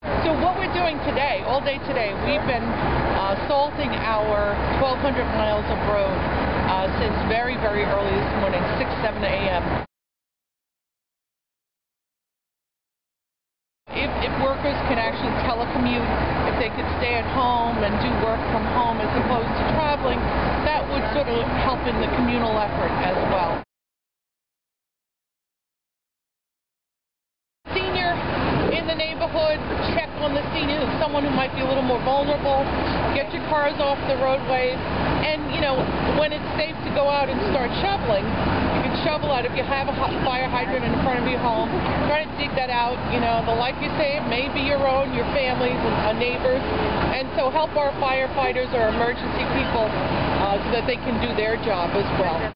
So what we're doing today, all day today, we've been salting our 1,200 miles of road since very, very early this morning, 6, 7 a.m. If workers can actually telecommute, if they could stay at home and do work from home as opposed to traveling, that would sort of help in the communal effort as well. Senior in the neighborhood, check on the senior, someone who might be a little more vulnerable, get your cars off the roadways, and when it's safe to go out and start shoveling, you can shovel out. If you have a fire hydrant in front of your home, try to dig that out. The life you save may be your own, your family's, and neighbors, and so help our firefighters or emergency people so that they can do their job as well.